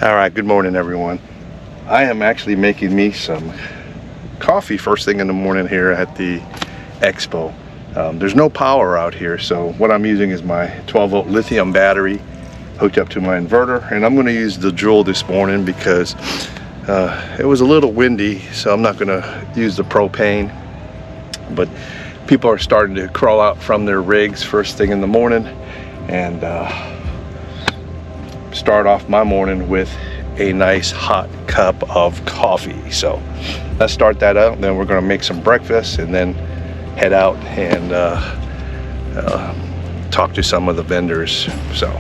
All right, good morning everyone. I am actually making me some coffee first thing in the morning here at the expo. There's no power out here, so what I'm using is my 12-volt lithium battery hooked up to my inverter, and I'm going to use the Joule this morning because it was a little windy, so I'm not going to use the propane. But people are starting to crawl out from their rigs first thing in the morning, and start off my morning with a nice hot cup of coffee. So let's start that out, and then we're going to make some breakfast and then head out and talk to some of the vendors. So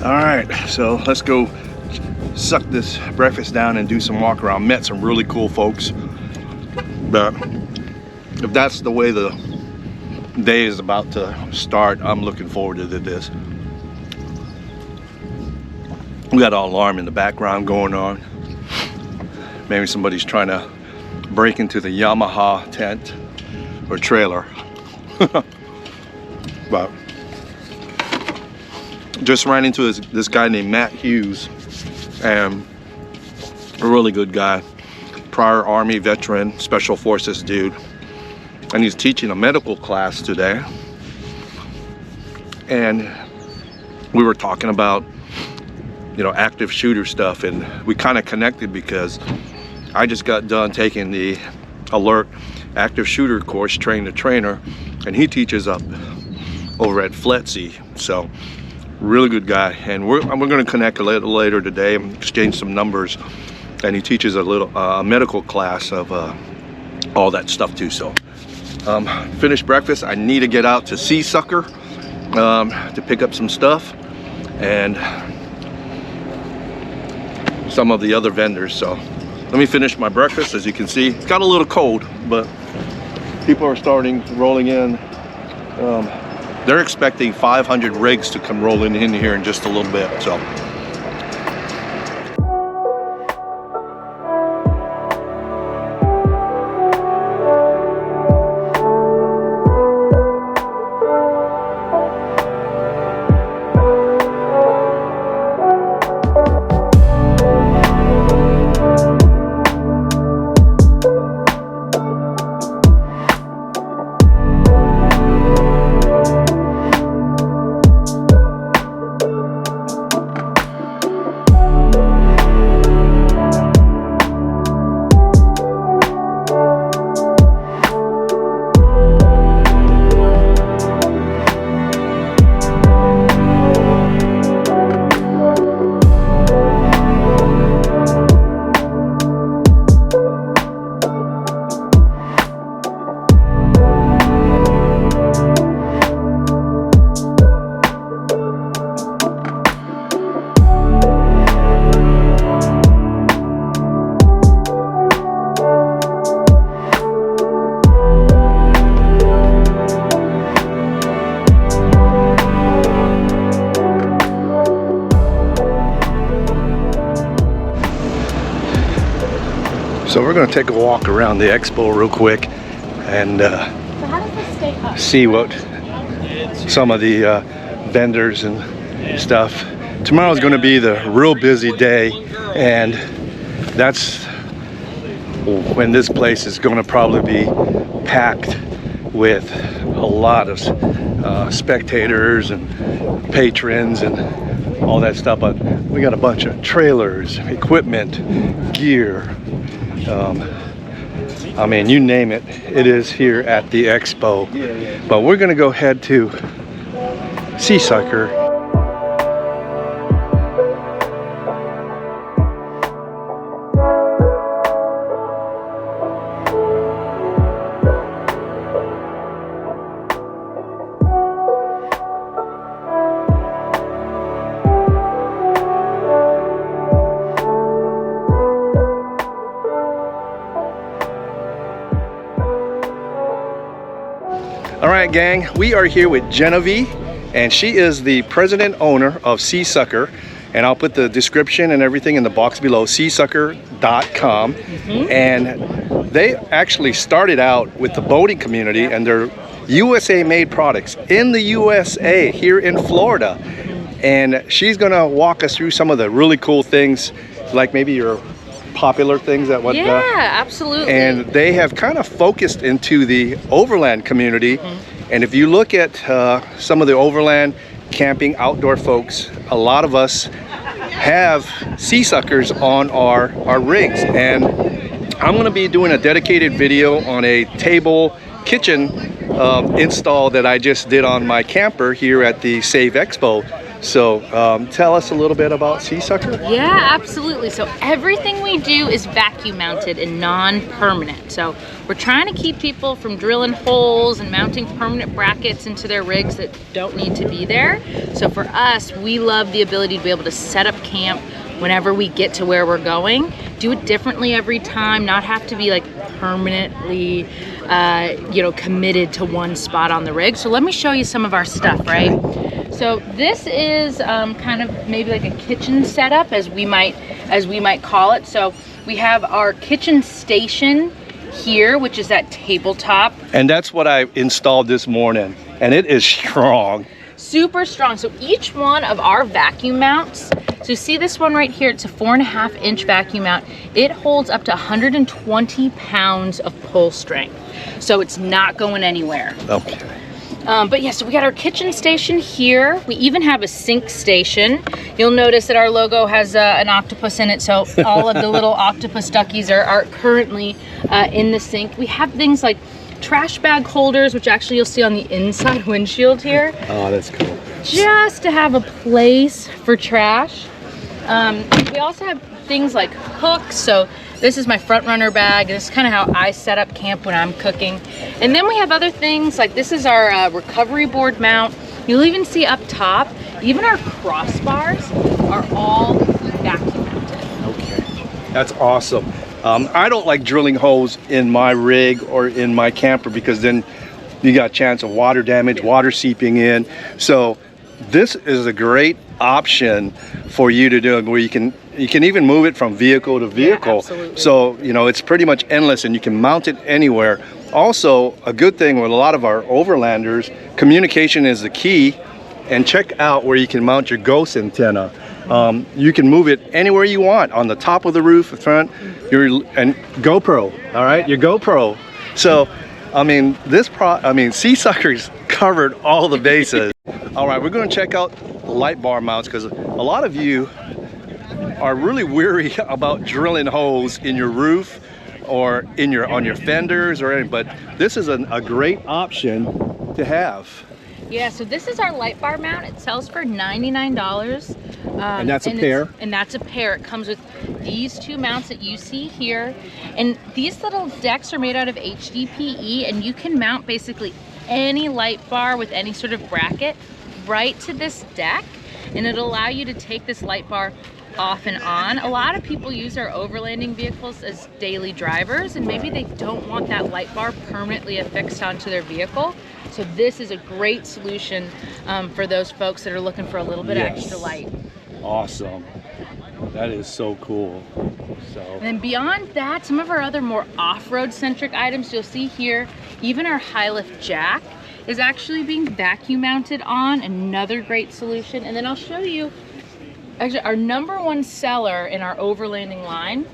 all right, so let's go suck this breakfast down and do some walk around. Met some really cool folks, but if that's the way the day is about to start, I'm looking forward to this. We got an alarm in the background going on. Maybe somebody's trying to break into the Yamaha tent or trailer. But just ran into this guy named Matt Hughes, and a really good guy, prior Army veteran, Special Forces dude, and he's teaching a medical class today. And we were talking about, you know, active shooter stuff, and we kind of connected because I just got done taking the alert active shooter course, train the trainer, and he teaches up over at FLETC. So really good guy, and we're going to connect a little later today and exchange some numbers, and he teaches a little medical class of all that stuff too. So finished breakfast. I need to get out to Seasucker to pick up some stuff and some of the other vendors. So let me finish my breakfast. As you can see, it's got a little cold, but people are starting rolling in. They're expecting 500 rigs to come rolling in here in just a little bit. So So we're going to take a walk around the expo real quick and So how does this stay up? see what some of the vendors and stuff. Tomorrow's going to be the real busy day, and that's when this place is going to probably be packed with a lot of spectators and patrons and all that stuff. But we got a bunch of trailers, equipment, gear, I mean, you name it, it is here at the expo. But we're gonna go head to Seasucker. All right, gang, we are here with Genevieve, and she is the president owner of Seasucker, and I'll put the description and everything in the box below, seasucker.com. And they actually started out with the boating community, and they're USA made products in the USA here in Florida. And she's gonna walk us through some of the really cool things, like maybe your popular things that absolutely. And they have kind of focused into the overland community. And if you look at some of the overland camping outdoor folks, a lot of us have Seasuckers on our rigs. And I'm going to be doing a dedicated video on a table kitchen install that I just did on my camper here at the Save Expo. So tell us a little bit about Seasucker. Yeah, absolutely. So everything we do is vacuum mounted and non-permanent. So we're trying to keep people from drilling holes and mounting permanent brackets into their rigs that don't need to be there. So for us, we love the ability to be able to set up camp whenever we get to where we're going, do it differently every time, not have to be like permanently committed to one spot on the rig. So let me show you some of our stuff, right? So this is kind of maybe like a kitchen setup, as we might call it. So we have our kitchen station here, which is that tabletop. And that's what I installed this morning, and it is strong. Super strong. So each one of our vacuum mounts, so you see this one right here, it's a 4.5-inch vacuum mount. It holds up to 120 pounds of pull strength. So it's not going anywhere. Okay. But yeah, so we got our kitchen station here. We even have a sink station. You'll notice that our logo has an octopus in it, so all of the little octopus duckies are currently in the sink. We have things like trash bag holders, which actually you'll see on the inside windshield here. Oh, that's cool. Just to have a place for trash. We also have things like hooks. So this is my front runner bag. This is kind of how I set up camp when I'm cooking. And then we have other things like this is our recovery board mount. You'll even see up top, even our crossbars are all vacuum mounted. Okay, that's awesome. I don't like drilling holes in my rig or in my camper because then you got a chance of water damage, water seeping in. So this is a great option for you to do, where you can even move it from vehicle to vehicle. Yeah, absolutely. So it's pretty much endless, and you can mount it anywhere. Also, a good thing with a lot of our overlanders, communication is the key. And check out where you can mount your ghost antenna. You can move it anywhere you want, on the top of the roof, the front, and GoPro. All right, your GoPro. So, I mean, Seasucker's covered all the bases. All right, we're going to check out light bar mounts, because a lot of you are really weary about drilling holes in your roof or on your fenders or anything. But this is a great option to have. Yeah, so this is our light bar mount. It sells for $99. And that's a pair? And that's a pair. It comes with these two mounts that you see here. And these little decks are made out of HDPE, and you can mount basically any light bar with any sort of bracket right to this deck. And it'll allow you to take this light bar off and on. A lot of people use our overlanding vehicles as daily drivers, and maybe they don't want that light bar permanently affixed onto their vehicle. So this is a great solution for those folks that are looking for a little bit extra light. Awesome. That is so cool. So. And then beyond that, some of our other more off-road centric items you'll see here, even our high lift jack is actually being vacuum mounted on, another great solution. And then I'll show you, actually our #1 seller in our overlanding line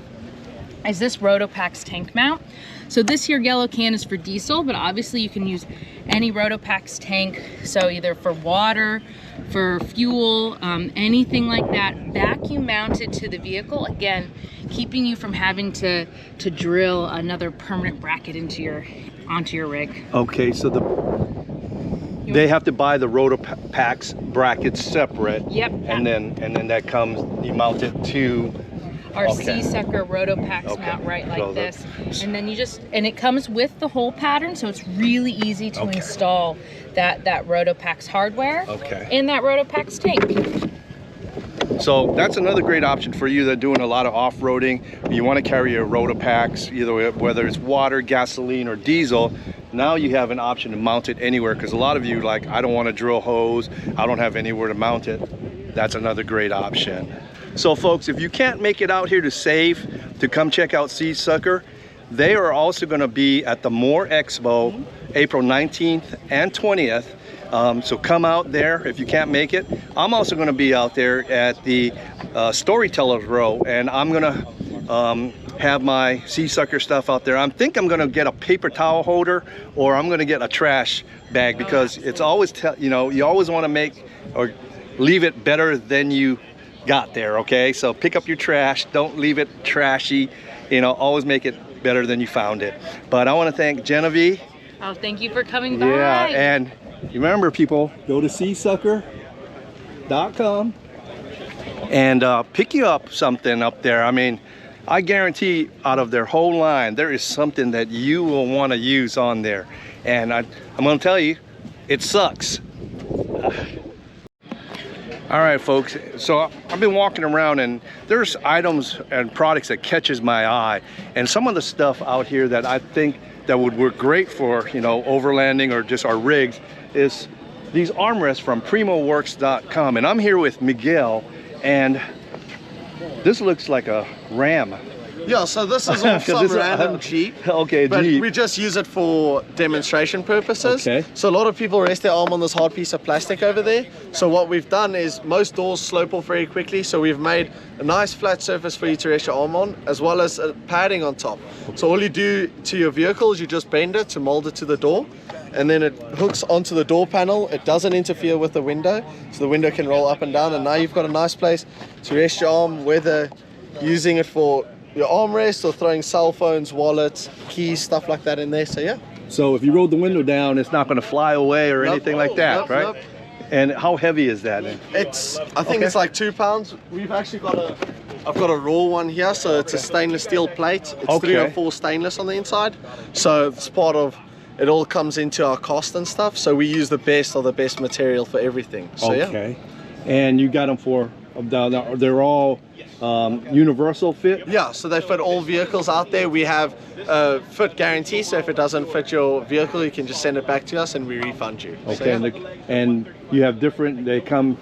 is this Rotopax tank mount. So this here yellow can is for diesel, but obviously you can use any Rotopax tank. So either for water, for fuel, anything like that, vacuum mounted to the vehicle. Again, keeping you from having to drill another permanent bracket onto your rig. Okay, so they have to buy the Rotopax brackets separate. Yep. And then that comes, you mount it to our seasucker Rotopax mount right like this. And then and it comes with the whole pattern, so it's really easy to install that Rotopax hardware in that Rotopax tank. So that's another great option for you that are doing a lot of off-roading. You want to carry a Rotopax, either whether it's water, gasoline, or diesel. Now you have an option to mount it anywhere, because a lot of you like, I don't want to drill hose, I don't have anywhere to mount it. That's another great option. So folks, if you can't make it out here to Save to come check out Seasucker, they are also going to be at the More Expo April 19th and 20th. So come out there if you can't make it. I'm also going to be out there at the Storytellers Row, and I'm going to have my Seasucker stuff out there. I think I'm going to get a paper towel holder, or I'm going to get a trash bag, because it's always, you always want to make or leave it better than you got there. Okay, so pick up your trash, don't leave it trashy, always make it better than you found it. But I want to thank Genevieve. Oh, thank you for coming by. Yeah, and remember people, go to seasucker.com and pick you up something up there. I mean, I guarantee out of their whole line there is something that you will want to use on there, and I'm going to tell you, it sucks. All right, folks, so I've been walking around, and there's items and products that catches my eye, and some of the stuff out here that I think that would work great for, overlanding or just our rigs is these armrests from PrimoWorks.com. And I'm here with Miguel, and this looks like a Ram. Yeah, so this is off some random Jeep. Okay, but Jeep. we just use it for demonstration purposes. Okay. So a lot of people rest their arm on this hard piece of plastic over there. So what we've done is most doors slope off very quickly. So we've made a nice flat surface for you to rest your arm on, as well as a padding on top. So all you do to your vehicle is you just bend it to mold it to the door, and then it hooks onto the door panel. It doesn't interfere with the window, so the window can roll up and down, and now you've got a nice place to rest your arm, whether using it for your armrest or throwing cell phones, wallets, keys, stuff like that in there. So yeah. So if you roll the window down, it's not going to fly away or anything like that, right? Nope. And how heavy is that? I think it's like 2 pounds. We've actually got I've got a raw one here, so it's a stainless steel plate. It's 304 stainless on the inside. So it's part of, it all comes into our cost and stuff. So we use the best of the best material for everything. So yeah. And you got them for, they're all universal fit? Yeah, so they fit all vehicles out there. We have a fit guarantee, so if it doesn't fit your vehicle, you can just send it back to us and we refund you. Okay, so, yeah. and you have they come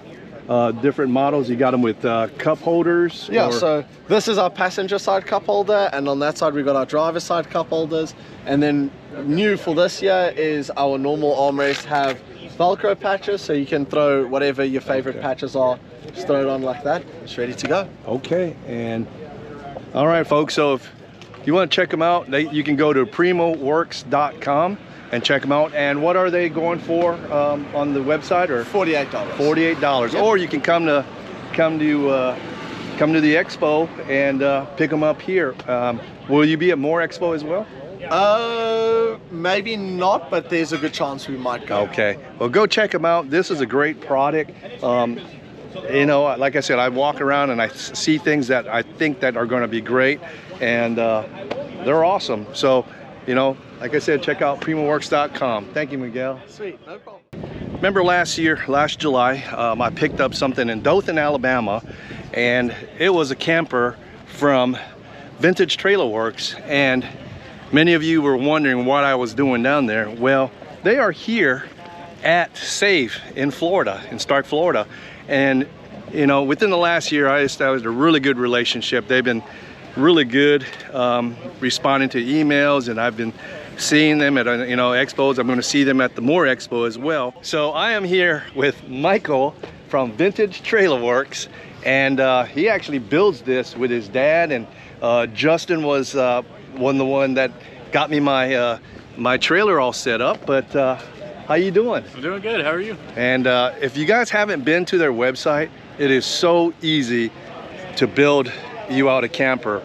different models. You got them with cup holders? Yeah, so this is our passenger side cup holder, and on that side we got our driver side cup holders. And then new for this year is our normal armrests have Velcro patches, so you can throw whatever your favorite patches are, just throw it on like that. It's ready to go. Okay, and all right, folks, so if you want to check them out, you can go to PrimoWorks.com and check them out. And what are they going for on the website? Or $48. $48. Yep. Or you can come to the expo and pick them up here. Will you be at More Expo as well? Maybe not, but there's a good chance we might go. Okay, well, go check them out. This is a great product. Like I said, I walk around and I see things that I think that are going to be great, and they're awesome. So, like I said, check out PrimoWorks.com. Thank you, Miguel. Sweet, no problem. Remember last July, I picked up something in Dothan, Alabama, and it was a camper from Vintage Trailer Works, and many of you were wondering what I was doing down there. Well, they are here at Save in Florida, in Stark, Florida, and you know, within the last year, I established a really good relationship. They've been really good responding to emails, and I've been seeing them at, you know, expos. I'm going to see them at the Moore Expo as well. So I am here with Michael from Vintage Trailer Works, and he actually builds this with his dad, and Justin was the one that got me my my trailer all set up. But how you doing? I'm doing good. How are you? And if you guys haven't been to their website, it is so easy to build you out a camper.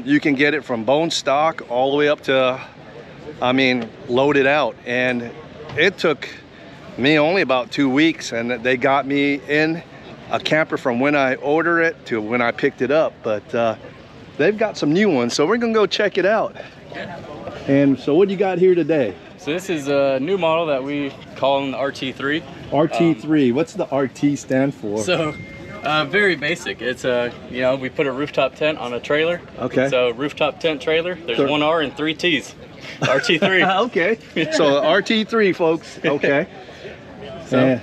You can get it from bone stock all the way up to, I mean, loaded out. And it took me only about 2 weeks, and they got me in a camper from when I ordered it to when I picked it up. But they've got some new ones, so we're gonna go check it out. And so what do you got here today? So this is a new model that we call the RT3. RT3, what's the RT stand for? So very basic. It's you know, we put a rooftop tent on a trailer. Okay. So rooftop tent trailer, there's one R and 3 T's. RT3. Okay. So RT3, folks. Okay. So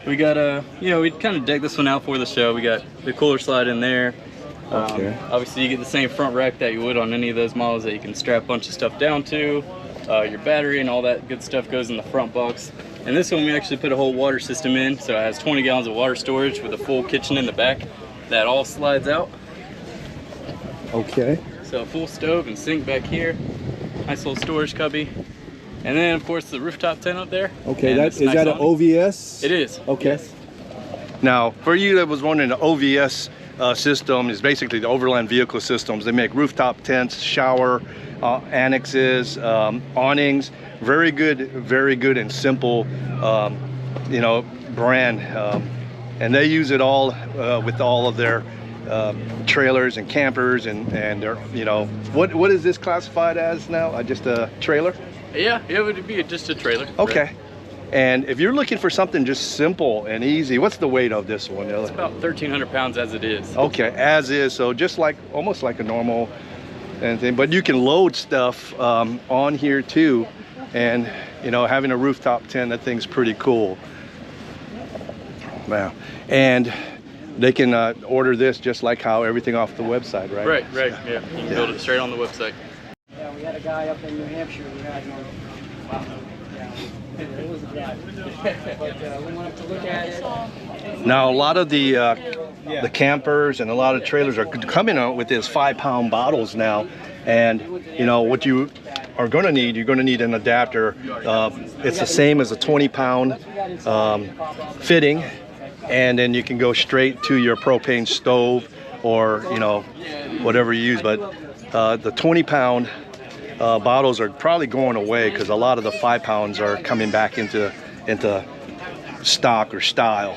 we got you know, we kind of decked this one out for the show. We got the cooler slide in there. Okay. Obviously you get the same front rack that you would on any of those models that you can strap a bunch of stuff down to. Your battery and all that good stuff goes in the front box. And this one we actually put a whole water system in, so it has 20 gallons of water storage with a full kitchen in the back that all slides out. Okay. So a full stove and sink back here, nice little storage cubby. And then of course the rooftop tent up there. Okay, And is that an awning. OVS? It is. Okay. Yes. Now, for you that was wondering, the OVS system is basically the Overland Vehicle Systems. They make rooftop tents, shower annexes, awnings. Very good and simple, you know, brand. And they use it all with all of their trailers and campers, and their, you know, what is this classified as now? Just a trailer? Yeah, it would be just a trailer. Okay. Right. And if you're looking for something just simple and easy, what's the weight of this one? It's about 1,300 pounds as it is. Okay, as is, so just like, almost like a normal thing, but you can load stuff on here too. And, you know, having a rooftop tent, that thing's pretty cool. Wow. And they can order this just like how everything off the website, right? Right, yeah. You can build it straight on the website. Yeah, we had a guy up in New Hampshire who had one. It wasn't that. But we went up to look at it. Now, a lot of the campers and a lot of trailers are coming out with these 5-pound bottles now. And, you know, what you are going to need, you're going to need an adapter. It's the same as a 20-pound fitting. And then you can go straight to your propane stove or, you know, whatever you use. But the 20-pound bottles are probably going away because a lot of the 5-pounds are coming back into stock or style.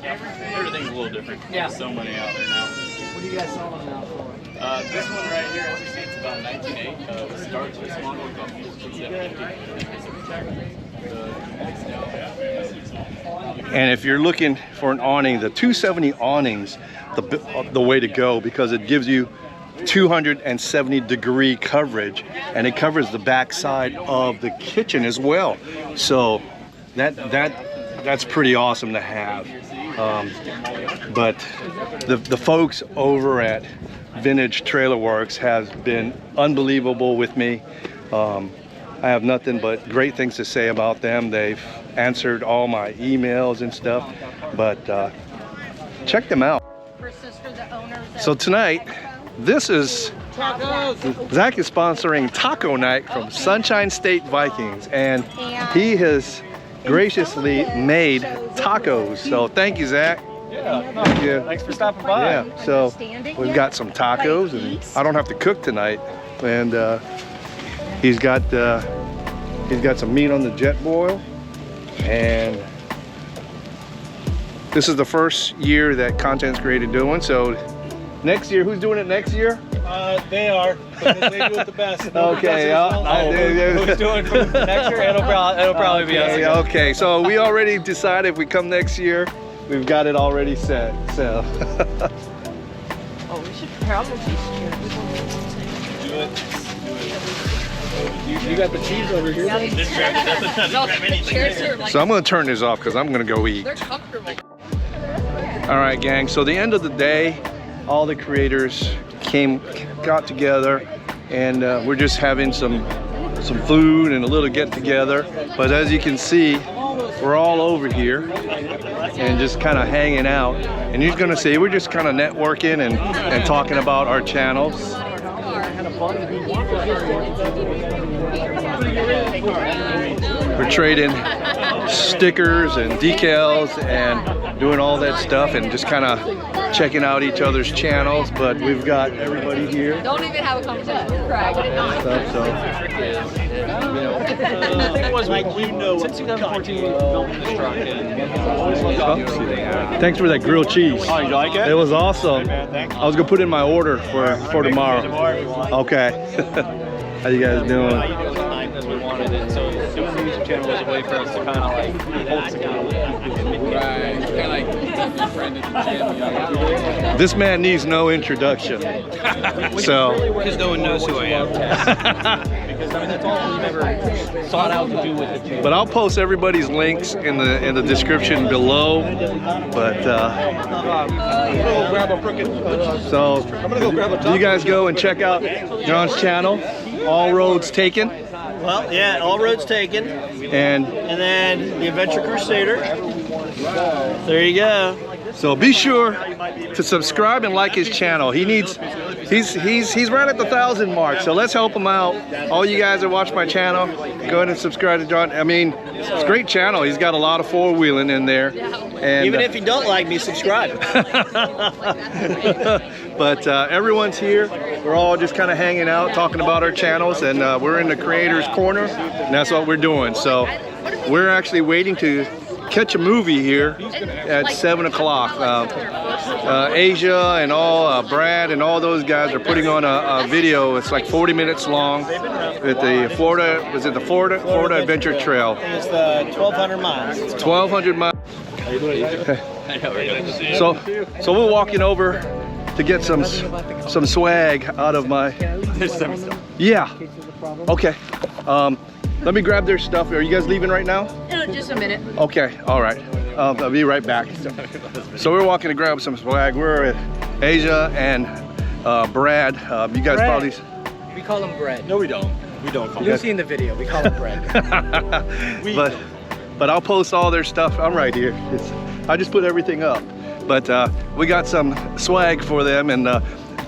Everything's a little different. Yeah. There's so many out there now. What do you guys sell them now for? This one right here, as you see, it's about 19.8. The start to this model is about 14.750. And if you're looking for an awning, the 270 awnings, the way to go, because it gives you 270-degree coverage, and it covers the back side of the kitchen as well. So that's pretty awesome to have. But the folks over at Vintage Trailer Works has been unbelievable with me. I have nothing but great things to say about them. They've answered all my emails and stuff, but check them out. So tonight, this is Zach is sponsoring taco night from Sunshine State Vikings, and he has graciously made tacos. So thank you, Zach. Yeah, Thank you. thanks for stopping by. Yeah, so we've got some tacos, and I don't have to cook tonight. And he's got some meat on the jet boil, and this is the first year that Content's Created doing. So next year, who's doing it next year? They are, because they do it the best. Okay, Who's doing it next year? It'll probably be us okay, again. okay, so we already decided if we come next year, we've got it already set. So Oh, we should probably share. You got the cheese over here. No, the chairs are like, I'm gonna turn this off because I'm gonna go eat. they're comfortable. All right, gang, so the end of the day, all the creators got together, and we're just having some food and a little get together. But as you can see, we're all over here and just kind of hanging out. And you're gonna see, we're just kind of networking and talking about our channels. We're trading stickers and decals and doing all that stuff and just kind of checking out each other's channels. But we've got everybody here. Don't even have a conversation with Craig. Since 2014, we've built this truck and Thanks for that grilled cheese. Oh, you like it? It was awesome. Man, thanks. I was gonna put in my order for tomorrow. Okay. How you guys doing? As we wanted it, so doing the YouTube channel was a way for us to kind of like hold together. This man needs no introduction. So Because no one knows who I am. Because I mean that's all we've ever sought out to do with the channel. but I'll post everybody's links in the description below. But so you guys go and check out John's channel, All Roads Taken, Well, yeah, all roads taken, and and then the Adventure Crusader. There you go. so be sure to subscribe and like his channel. He's right at the 1,000 mark, so let's help him out. All you guys that watch my channel, go ahead and subscribe to John. I mean, it's a great channel. He's got a lot of four-wheeling in there. And Even if you don't like me, subscribe. but everyone's here. We're all just kind of hanging out, talking about our channels, and we're in the creators corner, and that's what we're doing. So we're actually waiting to catch a movie here at 7 o'clock. Asia and all, Brad and all those guys are putting on a video. It's like 40 minutes long at the Florida Adventure Trail. It's the 1,200 miles. 1,200 miles. So we're walking over to get some swag out of my. Yeah. Okay. Let me grab their stuff. Are you guys leaving right now? Just a minute. Okay. All right. I'll be right back. So we're walking to grab some swag. We're at Asia and Brad. You guys probably. We call them bread. No, we don't. We don't. You'll see in the video. We call them bread. But I'll post all their stuff. I'm right here. I just put everything up. But we got some swag for them, and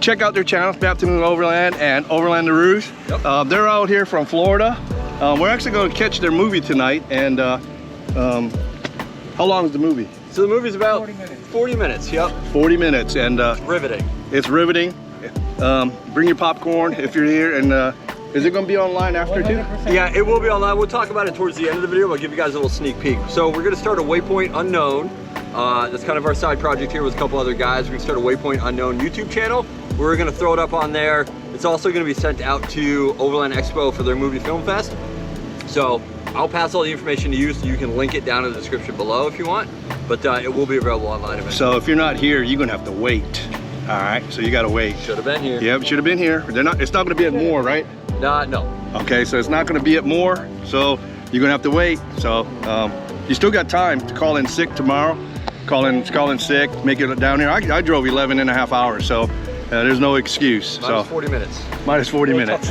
check out their channels, Baptism in Overland and OverlanDeroos. Yep. They're out here from Florida. We're actually going to catch their movie tonight. And how long is the movie? So the movie's about 40 minutes. Yep. 40 minutes, and Riveting. it's riveting. Bring your popcorn if you're here, and is it going to be online after too? Yeah, it will be online. We'll talk about it towards the end of the video. I'll give you guys a little sneak peek. So we're gonna start a Waypoint Unknown. That's kind of our side project here with a couple other guys. We're gonna start a Waypoint Unknown YouTube channel. We're gonna throw it up on there. It's also gonna be sent out to Overland Expo for their movie film fest. So I'll pass all the information to you so you can link it down in the description below if you want. But it will be available online eventually. So if you're not here, you're gonna have to wait. All right, so you gotta wait. Should have been here. Yep, should have been here. It's not gonna be at Moore, right? No. Okay, so it's not gonna be at Moore, so you're gonna have to wait. So you still got time to call in sick tomorrow. Call in sick, make it down here. I drove 11 and a half hours, so there's no excuse. Minus 40 minutes. Minus 40 minutes.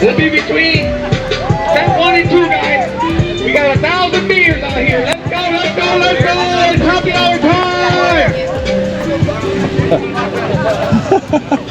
We'll be between step 1 and 2, guys. We got 1,000 beers out here. Let's go, let's go, let's go. It's happy hour time.